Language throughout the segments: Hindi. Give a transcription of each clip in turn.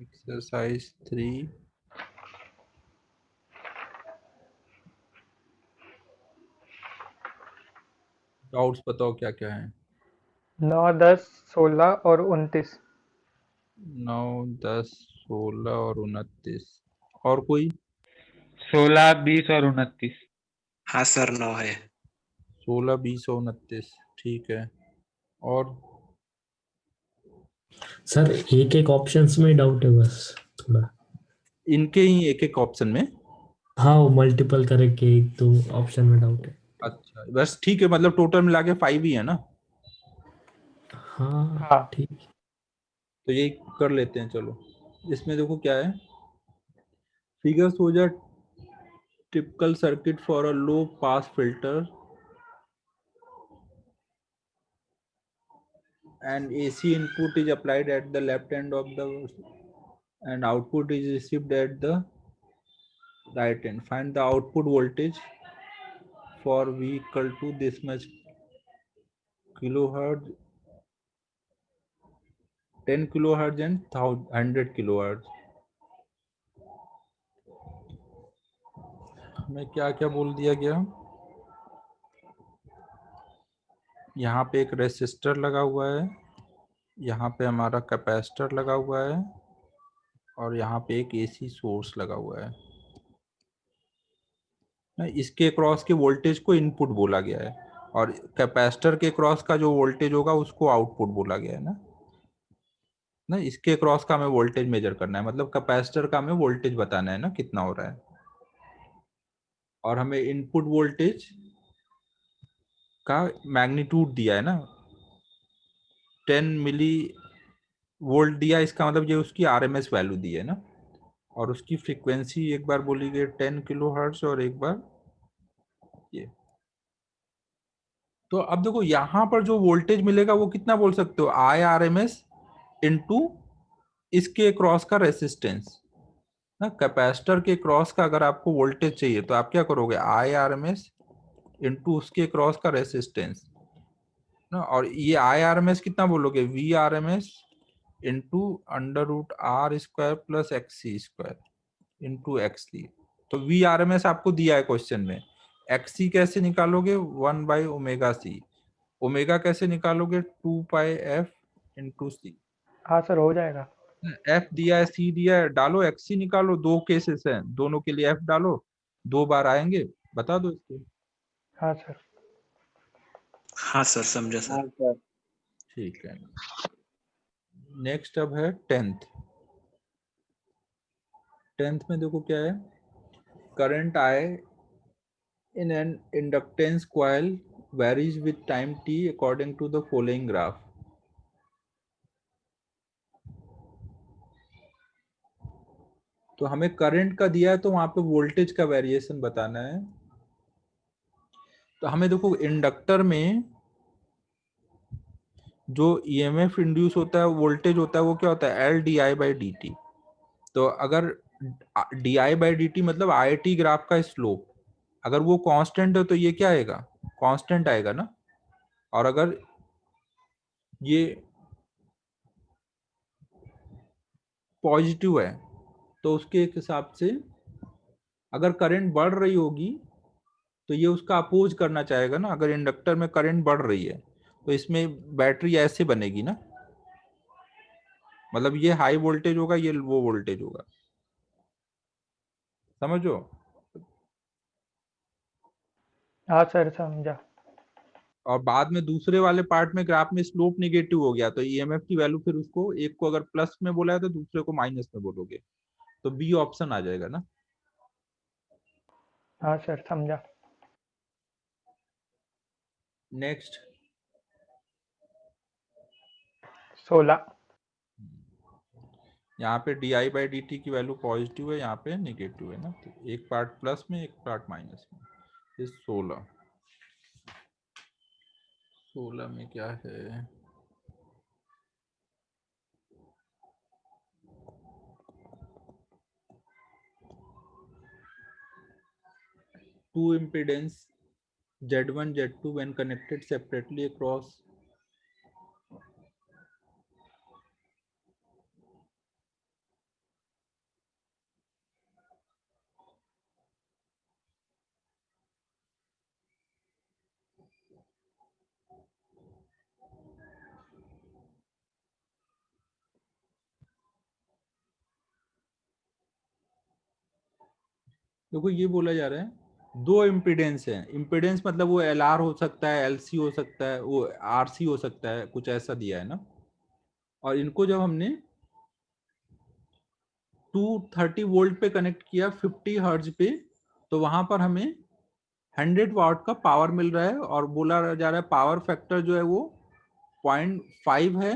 एक्सरसाइज 3। डाउट्स बताओ क्या क्या है। 9, 10, 16 और 29। 9, 10, 16 और 29। और कोई? 16, 20 और 29। हाँ सर 9 है। 16, 20 और 29। ठीक है। और सर एक एक ऑप्शंस में डाउट है बस थोड़ा। इनके ही एक एक ऑप्शन में? हाँ वो मल्टीपल करके एक दो ऑप्शन में डाउट है। अच्छा बस ठीक है, मतलब टोटल मिला के 5 ही है ना? हाँ हाँ ठीक है। तो यही कर लेते हैं चलो। इसमें देखो क्या है। Figure shows a typical circuit for a low pass filter and AC input is applied at the left end of the and output is received at the right end. Find the output voltage for V equal to this much kilohertz, 10 kilohertz and 100 kilohertz. हमें क्या क्या बोल दिया गया। यहाँ पे एक रेसिस्टर लगा हुआ है, यहाँ पे हमारा कैपेसिटर लगा हुआ है और यहाँ पे एक एसी सोर्स लगा हुआ है। इसके क्रॉस के वोल्टेज को इनपुट बोला गया है और कैपेसिटर के क्रॉस का जो वोल्टेज होगा उसको आउटपुट बोला गया है ना। इसके क्रॉस का हमें वोल्टेज मेजर करना है, मतलब कैपेसिटर का हमें वोल्टेज बताना है ना कितना हो रहा है। और हमें इनपुट वोल्टेज का मैग्नीट्यूड दिया है ना, 10 मिली वोल्ट दिया, इसका मतलब ये उसकी आरएमएस वैल्यू दी है ना। और उसकी फ्रीक्वेंसी एक बार बोली गई 10 किलो हर्ट्ज और एक बार ये। तो अब देखो यहां पर जो वोल्टेज मिलेगा वो कितना बोल सकते हो, I R M S into इसके क्रॉस का रेसिस्टेंस ना। कैपेसिटर के क्रॉस का अगर आपको वोल्टेज चाहिए तो आप क्या करोगे, I R M S into उसके क्रॉस का रेसिस्टेंस ना। और ये आई आर एम एस कितना बोलोगे, V R M S into under root R square plus X C square into X C. तो वी आर एम एस आपको दिया है क्वेश्चन में। एक्स सी कैसे निकालोगे, 1/ओमेगा सी। ओमेगा कैसे निकालोगे, 2 पाई एफ इंटू सी। हाँ सर हो जाएगा। एफ दिया है, सी दिया है, डालो एक्स सी निकालो। दो केसेस हैं, दोनों के लिए एफ डालो, 2 बार आएंगे। बता दो इसको। हाँ सर। हाँ सर समझा सर। ठीक है। नेक्स्ट अब है टेंथ। टेंथ में देखो क्या है। करंट आए in an inductance coil varies with time t according to the following graph. तो हमें करंट का दिया है तो वहां पे वोल्टेज का वेरिएशन बताना है। तो हमें देखो इंडक्टर में जो ईएमएफ इंड्यूस होता है, वोल्टेज होता है, वो क्या होता है, L D I by D T. तो अगर D I by D T मतलब आई टी ग्राफ का स्लोप, अगर वो कांस्टेंट है तो ये क्या आएगा, कांस्टेंट आएगा ना। और अगर ये पॉजिटिव है तो उसके एक हिसाब से अगर करंट बढ़ रही होगी तो ये उसका अपोज करना चाहेगा ना। अगर इंडक्टर में करंट बढ़ रही है तो इसमें बैटरी ऐसे बनेगी ना, मतलब ये हाई वोल्टेज होगा, ये वो वोल्टेज होगा, समझो। हाँ सर समझा। और बाद में दूसरे वाले पार्ट में ग्राफ में स्लोप निगेटिव हो गया तो ईएमएफ की वैल्यू फिर उसको एक को अगर प्लस में बोला है तो दूसरे को माइनस में बोलोगे, तो बी ऑप्शन आ जाएगा ना। हाँ सर समझा। नेक्स्ट 16। यहाँ पे D I by D T की वैल्यू पॉजिटिव है, यहाँ पे निगेटिव है ना। तो एक पार्ट प्लस में एक पार्ट माइनस में। ये 16। 16 में क्या है, to impedance Z1 Z2 when connected separately across देखो ये बोला जा रहा है दो इम्पीडेंस है, इम्पीडेंस मतलब वो एल आर हो सकता है, एल सी हो सकता है, वो आर सी हो सकता है, कुछ ऐसा दिया है ना। और इनको जब हमने 230 वोल्ट पे कनेक्ट किया 50 हर्ट्ज पे, तो वहां पर हमें 100 वाट का पावर मिल रहा है, और बोला जा रहा है पावर फैक्टर जो है वो 0.5 है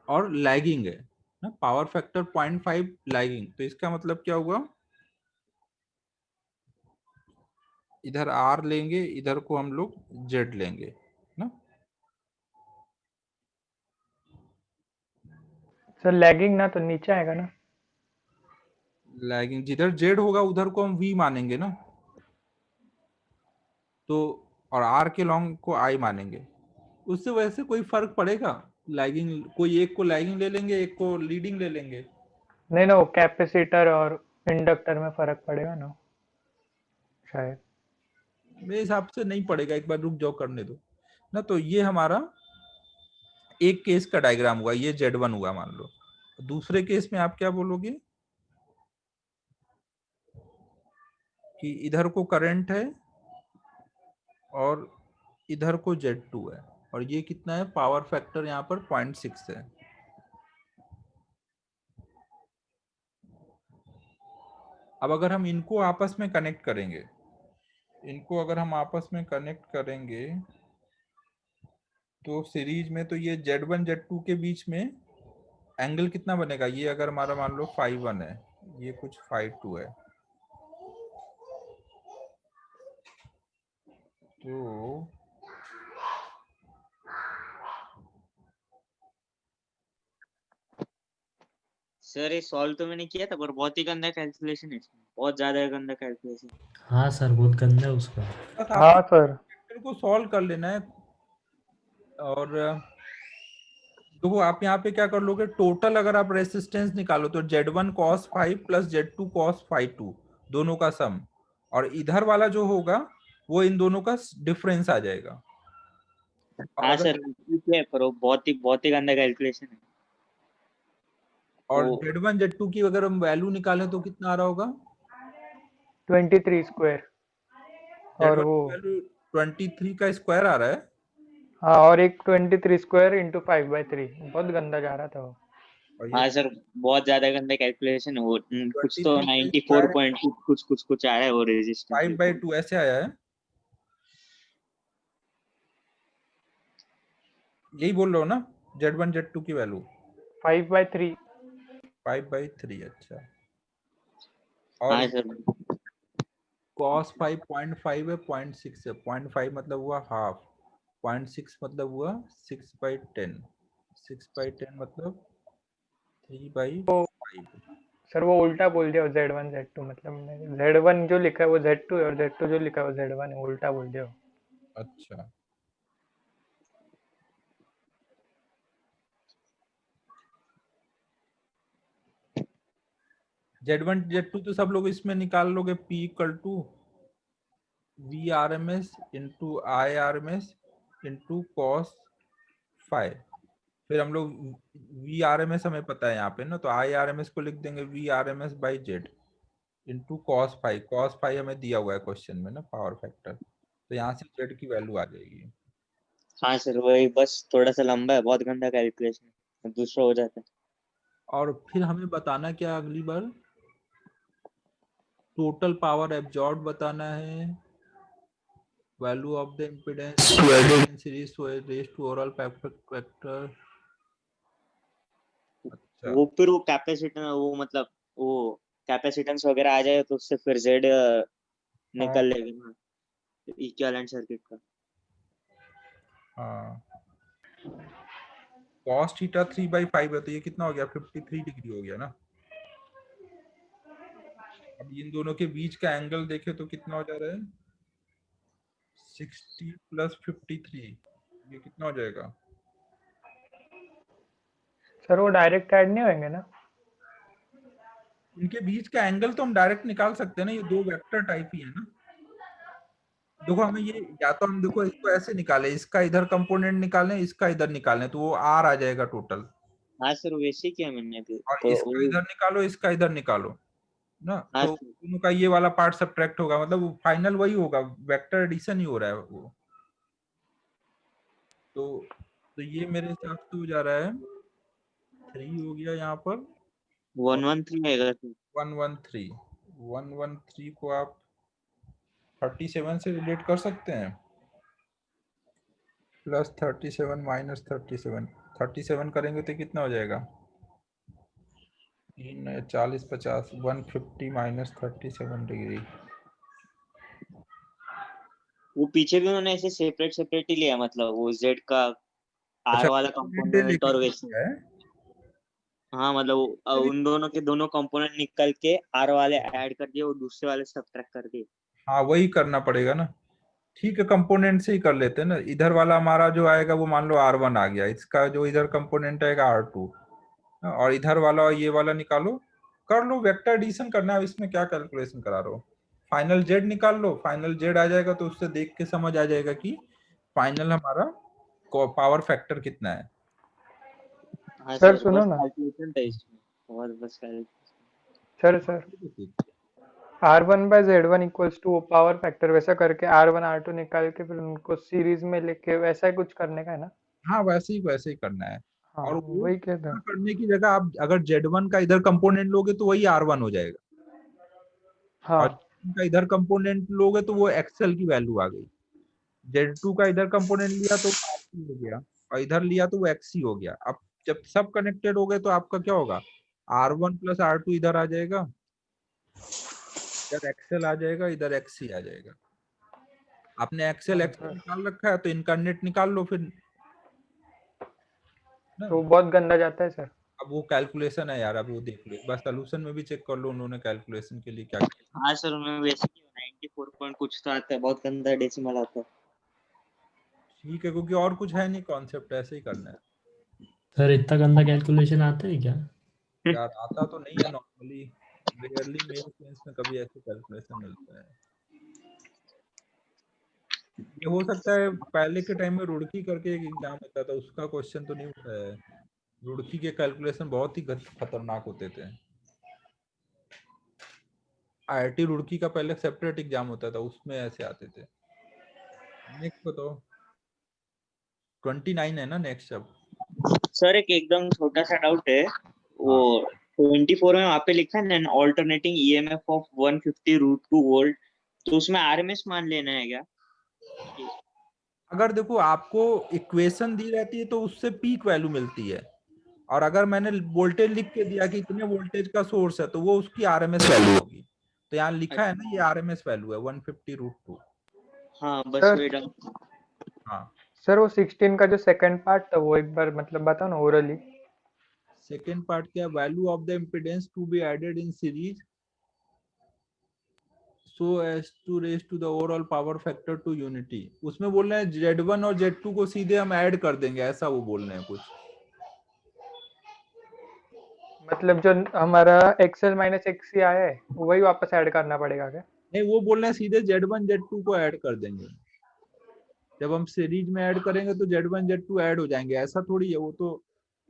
और लैगिंग है ना, पावर फैक्टर 0.5 लैगिंग। तो इसका मतलब क्या हुआ, इधर आर लेंगे, इधर को हम लोग जेड लेंगे ना। सर लैगिंग ना तो नीचे आएगा ना। लैगिंग जिधर जेड होगा उधर को हम वी मानेंगे ना, तो और आर के लॉन्ग को आई मानेंगे। उससे वैसे कोई फर्क पड़ेगा, लैगिंग कोई एक को लैगिंग ले लेंगे, एक को लीडिंग ले लेंगे। नहीं ना, वो कैपेसिटर और इंडक्टर में फर्क पड़ेगा ना शायद। मेरे हिसाब से नहीं पड़ेगा, एक बार रुक जाओ करने दो ना। तो ये हमारा एक केस का डायग्राम हुआ, ये Z1 हुआ मान लो। दूसरे केस में आप क्या बोलोगे कि इधर को करंट है और इधर को Z2 है, और ये कितना है, पावर फैक्टर यहाँ पर 0.6 है। अब अगर हम इनको आपस में कनेक्ट करेंगे, इनको अगर हम आपस में कनेक्ट करेंगे तो सीरीज में, तो ये Z1 Z2 के बीच में एंगल कितना बनेगा, ये अगर हमारा मान लो 5-1 है, ये कुछ 5-2 है, तो सर ये सॉल्व तो मैंने किया था पर बहुत ही गंदा कैलकुलेशन है इसमें, बहुत ज्यादा गंदा कैलकुलेशन। हाँ सर बहुत गंदा है उसका। बस हाँ आपको सर। फैक्टर को सॉल्व कर लेना है। और देखो आप यहाँ पे क्या कर लोगे, टोटल अगर आप रेसिस्टेंस निकालो तो Z1 cos 5 plus Z2 cos 5 2 दोनों का सम, और इधर वाला जो होगा वो इन दोनों का डिफरेंस आ जाएगा। और हाँ अगर सर ठीक है पर वो बहुत ही गंदा कैलकुलेशन है। और वो Z1 Z2 की अगर हम वैल्यू निकालें तो कितना आ रहा होगा, 23 स्क्वायर। और Z1 वो की वैल्यू 23 का स्क्वायर आ रहा है। हाँ, और एक 23 स्क्वायर इंटू 5/3, बहुत गंदा जा रहा था वो। और ये हाँ सर बहुत ज्यादा गंदा कैलकुलेशन है वो। कुछ तो 23 का 94 स्क्वायर पॉइंट कुछ आया है वो रेजिस्टेंस। 5/2 ऐसे आया है, यही बोल रहा हो ना, Z1 Z2 की वैल्यू 5/3। 5/3। अच्छा, हाँ और सर cos 5 0.5 है, 0.6 है, 0.5 मतलब हुआ हाफ, 0.6 मतलब हुआ 6/10, 6/10 मतलब 3/5। सर वो उल्टा बोल दिया, Z1 Z2 मतलब Z1 जो लिखा है वो Z2 है और Z2 जो लिखा है वो Z1 है, उल्टा बोल दिया। अच्छा, Z1 Z2 तो सब लोग इसमें निकाल लोगे, P equal to VRMS into IRMS into cos 5। फिर हम लोग VRMS हमें पता है यहाँ पे ना, तो IRMS को लिख देंगे VRMS/Z इंटू cos 5 हमें दिया हुआ है क्वेश्चन में ना, पावर फैक्टर, तो यहाँ से Z की वैल्यू आ जाएगी। हाँ सर वही बस थोड़ा सा लंबा है, बहुत गंदा कैलकुलेशन है, दूसरा हो जाता है। और फिर हमें बताना क्या अगली बार, टोटल पावर एब्जॉर्ब बताना है, value of the impedance in series to raise to overall factor. अच्छा, वो फिर वो कैपेसिटेंस वो मतलब वो कैपेसिटेंस वगैरह आ जाए तो उससे फिर जेड हाँ निकल लेगा ना इक्विवेलेंट सर्किट का। हाँ, cos थीटा 3/5 है, तो ये कितना हो गया, 53 डिग्री हो गया ना। अब इन दोनों के बीच का एंगल देखे तो कितना हो जा रहा है, 60 प्लस 53, ये कितना हो जाएगा, सर वो डायरेक्ट ऐड नहीं होंगे ना। इनके बीच का एंगल तो हम डायरेक्ट निकाल सकते हैं ना, ये दो वेक्टर टाइप ही है ना। देखो हमें ये, या तो हम देखो इसको ऐसे निकाले, इसका इधर कंपोनेंट निकालें, इसका इधर निकालें, तो वो आर आ जाएगा टोटल, हाँ सर वैसे ही किया मैंने भी और तो इसका इधर निकालो, इसका इधर निकालो, ना, हाँ तो सर। दोनों का ये वाला पार्ट सब्ट्रैक्ट होगा, मतलब फाइनल वही होगा, वेक्टर एडिशन ही हो रहा है वो। तो ये मेरे हिसाब से हो जा रहा है 3 हो गया यहाँ पर, 113 आएगा सर। 113। 113 को आप 37 से रिलेट कर सकते हैं, प्लस 37 माइनस 37, 37 करेंगे तो कितना हो जाएगा, 40 50, 150 माइनस 37 डिग्री। वो पीछे भी उन्होंने ऐसे सेपरेट सेपरेट ही लिया, मतलब वो जेड का आर अच्छा, वाला component कंपोनेंट लेके और वैसे। किया है। हाँ मतलब उन दोनों के दोनों कंपोनेंट निकल के आर वाले ऐड कर दिए और दूसरे वाले सब्ट्रैक्ट कर दिए। हाँ वही करना पड़ेगा ना। ठीक है, कंपोनेंट से ही कर लेते हैं ना। इधर वाला हमारा जो आएगा वो मान लो R1 आ गया, इसका जो इधर कंपोनेंट आएगा R2, और इधर वाला और ये वाला निकालो, कर लो। वेक्टर एडिशन करना है, इसमें क्या कैलकुलेशन करा रहे हो। फाइनल जेड निकाल लो, फाइनल जेड आ जाएगा तो उससे देख के समझ आ जाएगा कि फाइनल हमारा पावर फैक्टर कितना है। हाँ सर सर, सुनो बस ना। कैलकुलेशन था इसमें, और बस calculation. Sir R1/Z1 equals to power factor, वैसा करके R1 R2 निकाल के फिर उनको सीरीज में लेके वैसा ही कुछ करने का है ना। हाँ वैसे ही करना है। हाँ और वो वही कहता हूँ। करने की जगह आप अगर Z1 का इधर कंपोनेंट लोगे तो वही R1 हो जाएगा, और हाँ का इधर कंपोनेंट लोगे तो वो एक्सेल की वैल्यू आ गई। Z2 का इधर कंपोनेंट लिया तो R2 हो गया, और इधर लिया तो वो XC हो गया। अब जब सब कनेक्टेड हो गए तो आपका क्या होगा, R1 प्लस R2 इधर आ जाएगा, इधर एक्सेल आ जाएगा, इधर XC आ जाएगा। आपने एक्सेल हाँ एक्सेल सर, निकाल रखा है तो इनकर्नेट निकाल लो फिर ना। तो बहुत गंदा जाता है सर। अब वो कैलकुलेशन है यार, अब वो देख लो एक बार सोल्यूशन में भी चेक कर लो उन्होंने कैलकुलेशन के लिए क्या किया। हाँ सर, उन्होंने वैसे 94 पॉइंट कुछ तो आता है, बहुत गंदा डेसिमल आता है। ठीक है, क्योंकि और कुछ है नहीं, कॉन्सेप्ट ऐसे ही करना है सर इतना गंदा कैलकुलेशन आता है क्या? यार। आता तो नहीं है नॉर्मली, रेयरली मेरे सेंस में कभी ऐसे कैलकुलेशन मिलता है। ये हो सकता है पहले के टाइम में रुड़की करके एक एग्जाम होता था, उसका क्वेश्चन तो नहीं उठा है। रुड़की के कैलकुलेशन बहुत ही खतरनाक होते थे। IIT रुड़की का पहले सेपरेट एग्जाम होता था, उसमें ऐसे आते थे। नेक्स्ट बताओ, 29 है ना नेक्स्ट अब। सर एक एकदम छोटा सा डाउट है, वो हाँ 24 में वहाँ पे लिखा है ना, ऑल्टरनेटिंग ईएमएफ ऑफ 150√2 वोल्ट, तो उसमें आरएमएस मान लेना है क्या? अगर देखो आपको इक्वेशन दी रहती है तो उससे पीक वैल्यू मिलती है, और अगर मैंने वोल्टेज लिख के दिया कि इतने वोल्टेज का सोर्स है तो वो उसकी आरएमएस वैल्यू होगी। तो यहाँ लिखा है ना, ये आरएमएस वैल्यू है 150√2। हाँ बस सर वही डाउट। हाँ, सर वो 16 का जो सेकंड पार्ट था वो एक बार मतलब बताओ ना ओरली। सेकेंड पार्ट क्या, value of the impedance to be added in series so as to raise to the overall power factor to unity। उसमें बोल रहे हैं Z1 और Z2 को सीधे हम ऐड कर देंगे, ऐसा वो बोल रहे हैं कुछ। मतलब जो हमारा एक्सएल माइनस एक्सी आया है वही वापस ऐड करना पड़ेगा क्या? नहीं, वो बोल रहे हैं सीधे Z1 Z2 को ऐड कर देंगे। जब हम सीरीज में ऐड करेंगे तो Z1 Z2 ऐड हो जाएंगे, ऐसा थोड़ी है। वो तो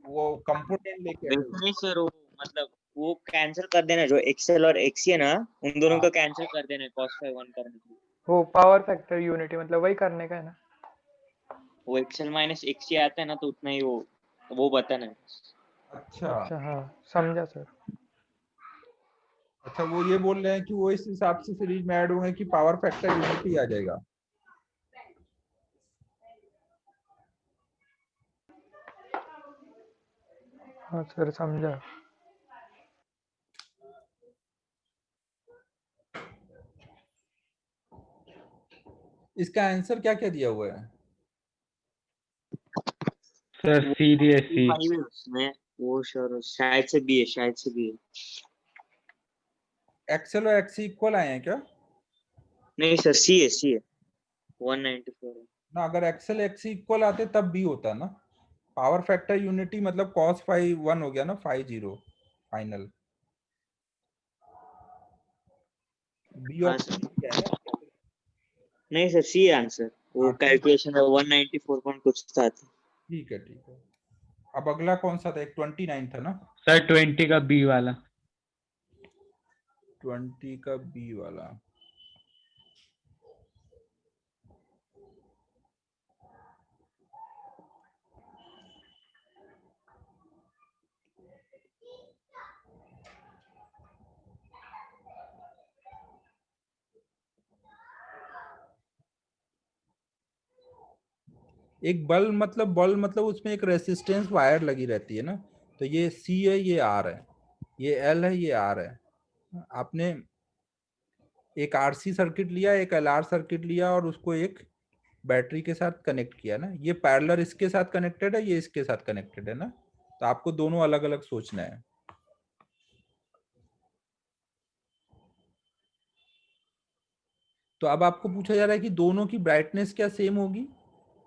वो कंपोनेंट लेके ऐड वैसे नहीं सर, वो मतलब वो कैंसिल कर देना, जो एक्सएल और एक्सी है ना, उन दोनों हाँ को कैंसिल कर देना cos phi 1 करने के लिए। वो पावर फैक्टर यूनिटी मतलब वही करने का है ना। वो एक्सएल माइनस एक्सी आता है ना, तो उतना ही वो बताना है। अच्छा अच्छा हाँ, समझा सर। अच्छा, वो ये बोल रहे हैं कि वो इस हिसाब से सीरीज में ऐड होंगे कि पावर फैक्टर यूनिटी आ जाएगा। हाँ सर समझा। इसका आंसर क्या क्या दिया हुआ है। Sir C D S C. 5 है उसमें, वो सर शायद से भी है, शायद से भी है। एक्सेल और एक्सी इक्वल आए हैं क्या। नहीं सर, सी है 194 है। ना, अगर एक्सेल एक्सी इक्वल आते तब भी होता ना। पावर फैक्टर यूनिटी मतलब cos phi 1 हो गया ना, 50 फाइनल। बी हाँ ऑप्शन सर। क्या है ना। नहीं सर, सी है आंसर, वो हाँ ठीक, कैलकुलेशन है 194 पॉइंट कुछ था। ठीक है ठीक है। अब अगला कौन सा था, एक 29 था ना। सर 20 का बी वाला। 20 का बी वाला। एक बल मतलब उसमें एक रेसिस्टेंस वायर लगी रहती है ना, तो ये सी है, ये आर है, ये एल है, ये आर है। आपने एक आरसी सर्किट लिया, एक एलआर सर्किट लिया और उसको एक बैटरी के साथ कनेक्ट किया ना, ये पैरेलल इसके साथ कनेक्टेड है, ये इसके साथ कनेक्टेड है ना, तो आपको दोनों अलग अलग सोचना है। तो अब आपको पूछा जा रहा है कि दोनों की ब्राइटनेस क्या सेम होगी,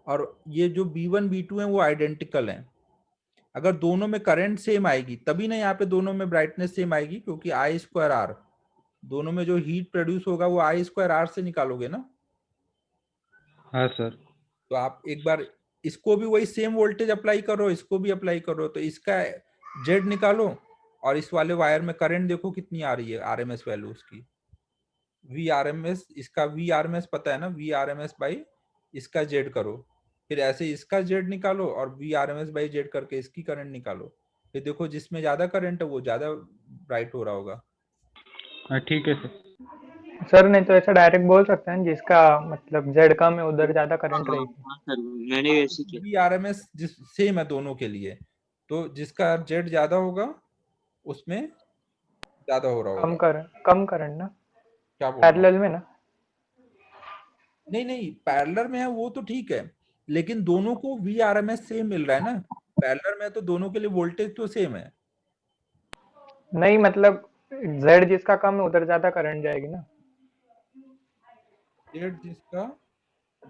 और ये जो B1 B2 है वो आइडेंटिकल हैं। अगर दोनों में करंट सेम आएगी तभी ना यहाँ पे दोनों में ब्राइटनेस सेम आएगी, क्योंकि आई स्क्वायर आर, दोनों में जो हीट प्रोड्यूस होगा वो आई स्क्वायर आर से निकालोगे ना। हाँ सर। तो आप एक बार इसको भी वही सेम वोल्टेज अप्लाई करो, इसको भी अप्लाई करो, तो इसका जेड निकालो और इस वाले वायर में करंट देखो कितनी आ रही है, आरएमएस वैल्यू उसकी, वी आर एम एस, इसका वी आर एम एस पता है ना, V R M S by इसका जेड करो, फिर ऐसे इसका जेड निकालो और V R M S by Z करके इसकी करंट निकालो, फिर देखो जिसमें ज्यादा करंट है वो ज्यादा ब्राइट हो रहा होगा। हाँ ठीक है सर। सर नहीं तो ऐसा डायरेक्ट बोल सकते हैं जिसका मतलब जेड कम है उधर ज्यादा करंट हाँ रहेगी। हाँ सर, मैंने भी ऐसे किया। वी आर एम एस जिस सेम है दोनों के लिए, तो जिसका जेड ज्यादा होगा उसमें ज्यादा हो रहा होगा। कम करंट ना, क्या बोल रहा हूँ? पैरेलल में ना। नहीं नहीं, पैरेलल में है वो तो ठीक है, लेकिन दोनों को V R M S same मिल रहा है ना, पैरेलल में तो दोनों के लिए वोल्टेज तो सेम है। नहीं मतलब जेड जिसका कम है उधर ज्यादा करंट जाएगी ना। जेड जिसका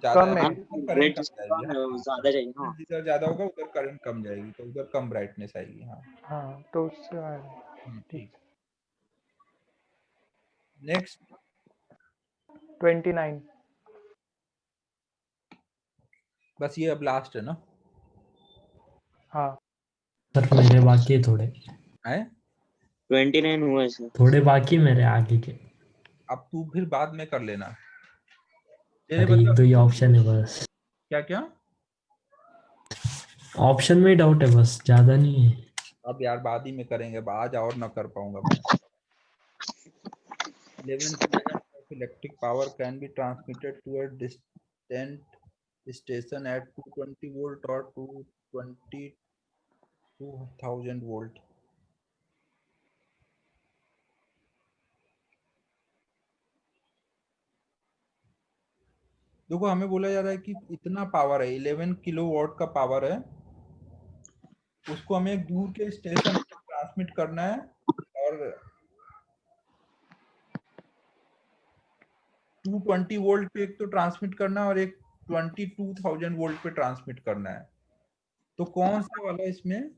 ज्यादा कम है है। हाँ, उधर करंट रेट कम जिसका जाएगी। कम हाँ है वो हाँ, ज्यादा चाहिए ना। जिधर ज्यादा होगा उधर करंट कम जाएगी, तो उधर कम ब्राइटनेस आएगी। हाँ हाँ तो उससे ठीक। ठीक। नेक्स्ट 29। बस ये अब लास्ट है ना। हाँ सर मेरे बाकी है थोड़े, है 29 हुआ है सर। थोड़े बाकी मेरे आगे के। अब तू फिर बाद में कर लेना। तेरे अरे एक बता दो ही ऑप्शन है बस, क्या क्या। ऑप्शन में डाउट है बस, ज्यादा नहीं है। अब यार बाद ही में करेंगे, अब आज और ना कर पाऊंगा मैं। 11 kilowatts of electric power can be transmitted to a distant station at 220 volt or 22000 volt। देखो हमें बोला जा रहा है कि इतना पावर है, 11 किलोवाट का पावर है, उसको हमें एक दूर के स्टेशन पे ट्रांसमिट करना है, और 220 वोल्ट पे एक तो ट्रांसमिट करना है और एक 22,000 वोल्ट पे ट्रांसमिट करना है। तो कौन सा वाला इसमें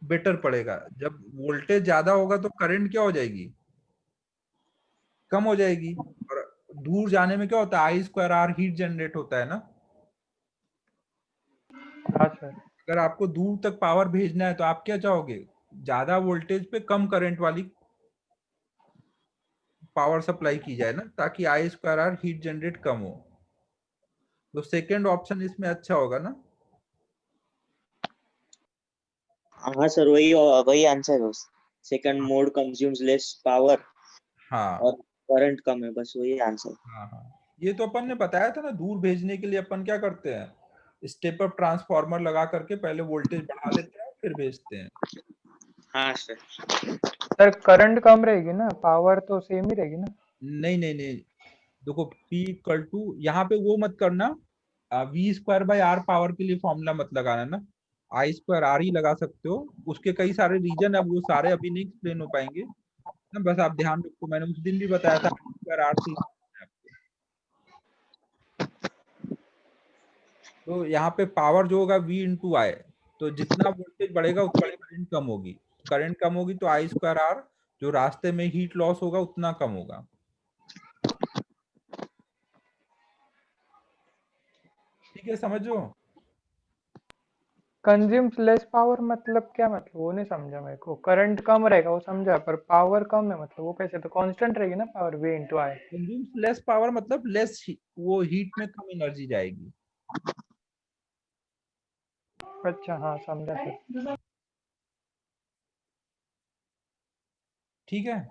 बेटर पड़ेगा? जब वोल्टेज ज्यादा होगा तो करंट क्या हो जाएगी, कम हो जाएगी, और दूर जाने में क्या होता है, आई स्क्वायर आर हीट जनरेट होता है ना। हाँ सर। अगर आपको दूर तक पावर भेजना है तो आप क्या चाहोगे, ज्यादा वोल्टेज पे कम करंट वाली पावर सप्लाई की जाए ना, ताकि आई स्क्वायर आर हीट जनरेट कम हो। तो सेकेंड ऑप्शन इसमें अच्छा होगा ना। हाँ सर, वही वही आंसर है। Second mode consumes less power हाँ और करंट कम है, बस वही आंसर। हाँ हाँ, ये तो अपन ने बताया था ना, दूर भेजने के लिए अपन क्या करते हैं, स्टेप अप ट्रांसफार्मर लगा करके पहले वोल्टेज बढ़ा लेते हैं फिर भेजते हैं। हाँ सर। सर करंट कम रहेगी ना, पावर तो सेम ही रहेगी ना। नहीं नहीं नहीं, देखो P इक्वल टू, यहाँ पे वो मत करना, V square by R power के लिए फॉर्मूला मत लगाना ना, आई स्क्वायर आर ही लगा सकते हो। उसके कई सारे रीजन है, वो सारे अभी नहीं एक्सप्लेन हो पाएंगे ना, बस आप ध्यान रखो, मैंने उस दिन भी बताया था आई स्क्वायर आर से ही है आपको। तो यहाँ पे पावर जो होगा V इंटू आई, तो जितना वोल्टेज बढ़ेगा उतना करंट कम होगी, करंट कम होगी तो आई स्क्वायर आर, जो रास्ते में हीट लॉस होगा उतना कम होगा। ठीक है, समझो। कंज्यूम्स लेस पावर मतलब क्या, मतलब वो नहीं समझा मेरे को। करंट कम रहेगा वो समझा, पर पावर कम है मतलब वो कैसे, तो कांस्टेंट रहेगी ना पावर, V इंटू आई। कंज्यूम्स लेस पावर मतलब लेस, वो हीट में कम एनर्जी जाएगी। अच्छा हाँ समझा सर। ठीक है।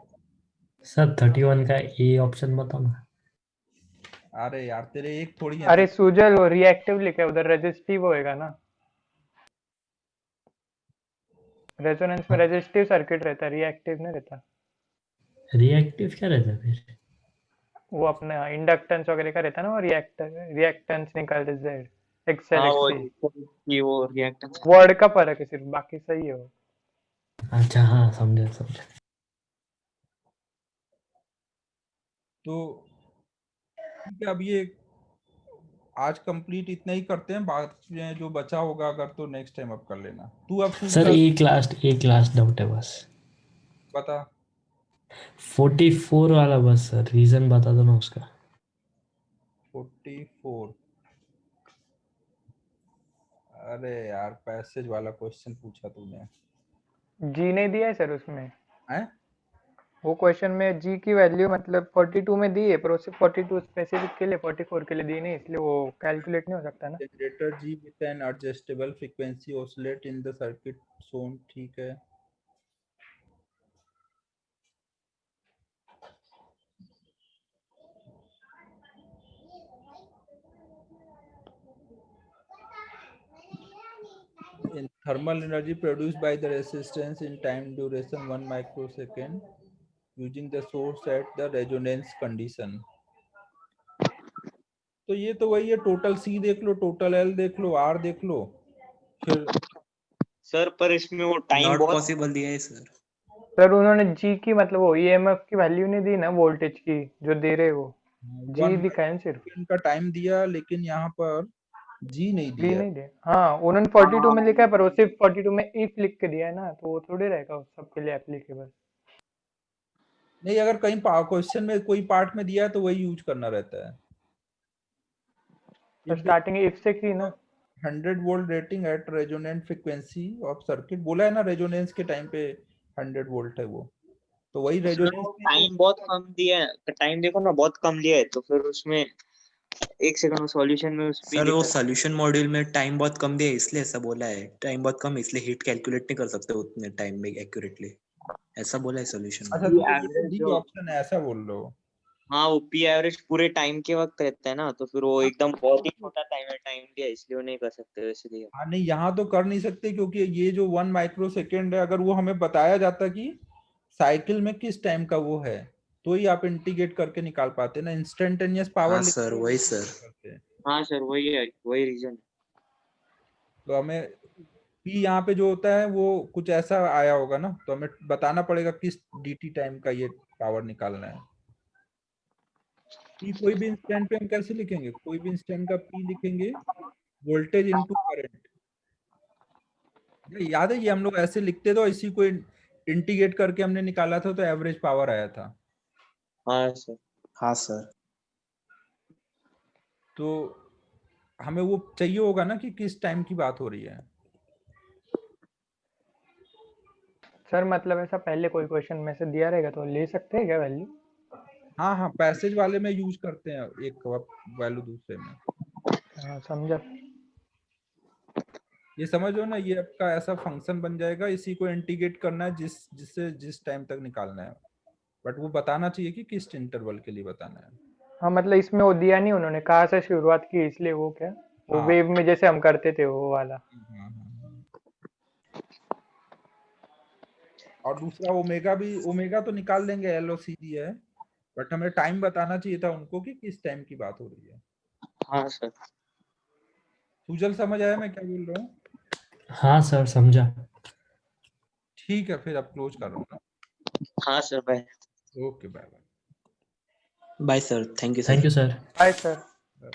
सर 31 का ए ऑप्शन बताओ ना। अरे यार तेरे एक थोड़ी है अरे सुजल, वो रिएक्टिव लिखा है उधर, रेजिस्टिव होएगा ना। रेजोनेंस में रेजिस्टिव सर्किट रहता है, रिएक्टिव नहीं रहता। रिएक्टिव क्या रहता है फिर? वो अपना इंडक्टेंस वगैरह का रहता है ना, वो रिएक्टेंस निकालते जेड एक्सएल हाँ वो एक्ससी। वो रिएक्टेंस। वर्ड का फर्क है सिर्फ, बाकी सही है वो। अच्छा हाँ, समझा समझा। तो ठीक है, अब ये आज कंप्लीट इतना ही करते हैं, बाद में जो बचा होगा अगर तो नेक्स्ट टाइम अब कर लेना। तू अब पूछ सर ले, एक लास्ट डाउट है बस। बता। 44 वाला बस सर रीजन बता दो ना उसका। 44, अरे यार पैसेज वाला क्वेश्चन पूछा तूने। जी नहीं दिया है सर उसमें। हैं? वो क्वेश्चन में जी की वैल्यू मतलब 42 में दी है, पर वो सिर्फ 42 स्पेसिफिक के लिए, 44 के लिए दी नहीं, इसलिए वो कैलकुलेट नहीं हो सकता ना। Generator G with an adjustable frequency oscillate in the circuit shown, ठीक है। In thermal energy produced by the resistance in time duration 1 microsecond using the source at the resonance condition। तो ये तो वही है, टोटल सी देख लो, टोटल एल देख लो, आर देख लो, फिर सर पर इसमें वो टाइम नॉट बहुत पॉसिबल दिया है सर। सर उन्होंने जी की मतलब वो ईएमएफ की वैल्यू नहीं दी ना, वोल्टेज की जो दे रहे वो, जी 1 दिखा है ना सिर्फ। माइक्रोसेकंड का टाइम दिया, लेकिन यहाँ पर जी नहीं जी दिया। नहीं दे, हाँ उन्होंने 42 में लिखा है, पर वो सिर्फ 42 में इफ लिख के दिया है ना, तो वो थोड़ी रहेगा उस सबके लिए एप्लीकेबल। नहीं, अगर कहीं क्वेश्चन में कोई पार्ट में दिया है तो वही यूज करना रहता है। तो स्टार्टिंग इफ से की ना। 100 volt rating at resonant frequency of circuit बोला है ना, रेजोनेंस के टाइम पे 100 वोल्ट है वो, तो वही सर रेजोनेंस वो में टाइम बहुत कम दिया है, टाइम देखो ना बहुत कम लिया है, तो फिर उसमें एक सेकंड सॉल्यूशन में उस पे सर वो लिखा है। सोल्यूशन मॉड्यूल में टाइम बहुत कम दिया है, इसलिए ऐसा बोला है। टाइम बहुत कम है, इसलिए हीट कैलकुलेट नहीं कर सकते उतने टाइम में एक्यूरेटली, ऐसा बोला है सोल्यूशन में। अच्छा, ये तो ये जो एवरेज डी जो, ऑप्शन है ऐसा बोल रहे हो? हाँ वो पी एवरेज पूरे टाइम के वक्त रहता है ना, तो फिर वो एकदम बहुत ही छोटा टाइम दिया है, इसलिए वो नहीं कर सकते वैसे दिया। हाँ नहीं, यहाँ तो कर नहीं सकते, क्योंकि ये जो 1 माइक्रो सेकेंड है, अगर वो हमें बताया जाता कि साइकिल में किस टाइम का वो है, तो ही आप इंटीग्रेट करके निकाल पाते ना। इंस्टेंटेनियस पावर हाँ लिख सर, वही सर। करते हैं। हाँ सर वही है, वही रीजन। तो हमें पी यहाँ पे जो होता है वो कुछ ऐसा आया होगा ना, तो हमें बताना पड़ेगा किस डीटी टाइम का ये पावर निकालना है। पी कोई भी इंस्टेंट पे हम कैसे लिखेंगे, कोई भी इंस्टेंट का पी लिखेंगे वोल्टेज इनटू करंट। याद है ये हम लोग ऐसे लिखते थे, इसी को इंटीग्रेट करके हमने निकाला था, तो एवरेज पावर आया था। हाँ सर। हाँ सर। तो हमें वो चाहिए होगा ना कि किस टाइम की बात हो रही है। सर मतलब ऐसा पहले कोई क्वेश्चन में से दिया रहेगा तो ले सकते हैं क्या वैल्यू? हाँ हाँ, पैसेज वाले में यूज करते हैं एक वैल्यू दूसरे में। हाँ समझा। ये समझो ना, ये आपका ऐसा फंक्शन बन जाएगा, इसी को इंटीग्रेट करना है जिससे जिस टाइम तक निकालना है, बट वो बताना चाहिए कि किस इंटरवल के लिए बताना है। हाँ मतलब इसमें वो दिया नहीं, उन्होंने कहाँ से शुरुआत की, इसलिए वो क्या, वो हाँ वेव में जैसे हम करते थे वो वाला। हाँ। और दूसरा ओमेगा भी, ओमेगा तो निकाल देंगे, एल और सी डी है, बट हमें टाइम बताना चाहिए था उनको कि किस टाइम की बात हो रही है। हाँ सर। सुजल समझ आया मैं क्या बोल रहा हूँ? हाँ सर समझा। ठीक है, फिर अब क्लोज कर रहा हूँ हाँ सर भाई। ना। Okay, bye bye sir, thank you thank sir. You sir. Bye sir. Bye.